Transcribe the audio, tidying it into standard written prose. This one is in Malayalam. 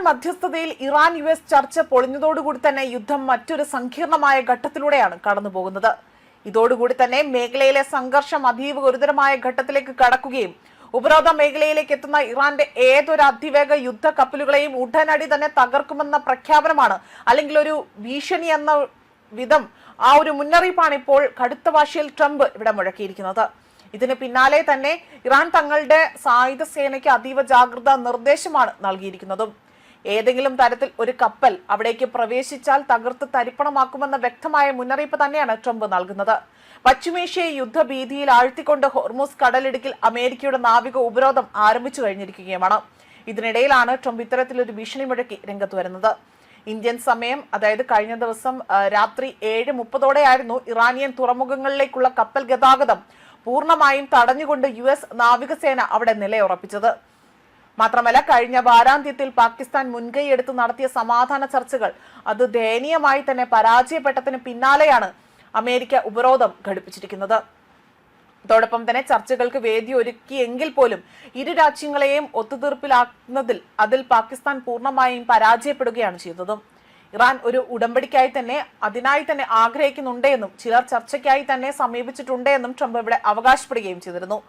മധ്യസ്ഥതയിൽ ഇറാൻ US ചർച്ച പൊളിഞ്ഞതോടുകൂടി തന്നെ യുദ്ധം മറ്റൊരു സങ്കീർണമായ ഘട്ടത്തിലൂടെയാണ് കടന്നുപോകുന്നത്. ഇതോടുകൂടി തന്നെ മേഖലയിലെ സംഘർഷം അതീവ ഗുരുതരമായ ഘട്ടത്തിലേക്ക് കടക്കുകയും ഉപരോധ മേഖലയിലേക്ക് എത്തുന്ന ഇറാന്റെ ഏതൊരു അതിവേഗ യുദ്ധ കപ്പലുകളെയും ഉടനടി തന്നെ തകർക്കുമെന്ന പ്രഖ്യാപനമാണ്, അല്ലെങ്കിൽ ഒരു ഭീഷണി എന്ന വിധം ആ ഒരു മുന്നറിയിപ്പാണ് ഇപ്പോൾ കടുത്ത ഭാഷയിൽ ട്രംപ് ഇവിടെ മുഴക്കിയിരിക്കുന്നത്. ഇതിന് പിന്നാലെ തന്നെ ഇറാൻ തങ്ങളുടെ സായുധ സേനയ്ക്ക് അതീവ ജാഗ്രതാ നിർദ്ദേശമാണ് നൽകിയിരിക്കുന്നതും. ഏതെങ്കിലും തരത്തിൽ ഒരു കപ്പൽ അവിടേക്ക് പ്രവേശിച്ചാൽ തകർത്ത് തരിപ്പണമാക്കുമെന്ന വ്യക്തമായ മുന്നറിയിപ്പ് തന്നെയാണ് ട്രംപ് നൽകുന്നത്. പശ്ചിമേഷ്യയെ യുദ്ധഭീതിയിൽ ആഴ്ത്തിക്കൊണ്ട് ഹോർമുസ് കടലിടുക്കിൽ അമേരിക്കയുടെ നാവിക ഉപരോധം ആരംഭിച്ചു കഴിഞ്ഞിരിക്കുകയുമാണ്. ഇതിനിടയിലാണ് ട്രംപ് ഇത്തരത്തിലൊരു ഭീഷണി മുഴക്കി രംഗത്ത് വരുന്നത്. ഇന്ത്യൻ സമയം, അതായത് കഴിഞ്ഞ ദിവസം രാത്രി 7:30 ഇറാനിയൻ തുറമുഖങ്ങളിലേക്കുള്ള കപ്പൽ ഗതാഗതം പൂർണ്ണമായും തടഞ്ഞുകൊണ്ട് US നാവികസേന അവിടെ നിലയുറപ്പിച്ചത്. മാത്രമല്ല, കഴിഞ്ഞ വാരാന്ത്യത്തിൽ പാകിസ്ഥാൻ മുൻകൈയെടുത്ത് നടത്തിയ സമാധാന ചർച്ചകൾ അത് ദയനീയമായി തന്നെ പരാജയപ്പെട്ടതിന് പിന്നാലെയാണ് അമേരിക്ക ഉപരോധം ഘടിപ്പിച്ചിരിക്കുന്നത്. അതോടൊപ്പം തന്നെ ചർച്ചകൾക്ക് വേദി ഒരുക്കിയെങ്കിൽ പോലും ഇരു രാജ്യങ്ങളെയും ഒത്തുതീർപ്പിലാക്കുന്നതിൽ അതിൽ പാകിസ്ഥാൻ പൂർണ്ണമായും പരാജയപ്പെടുകയാണ് ചെയ്തതും. ഇറാൻ ഒരു ഉടമ്പടിക്കായി തന്നെ അതിനായി തന്നെ ആഗ്രഹിക്കുന്നുണ്ട് എന്നും ചിലർ ചർച്ചയ്ക്കായി തന്നെ സമീപിച്ചിട്ടുണ്ട് എന്നും ട്രംപ് ഇവിടെ അവകാശപ്പെടുകയും ചെയ്തിരുന്നു.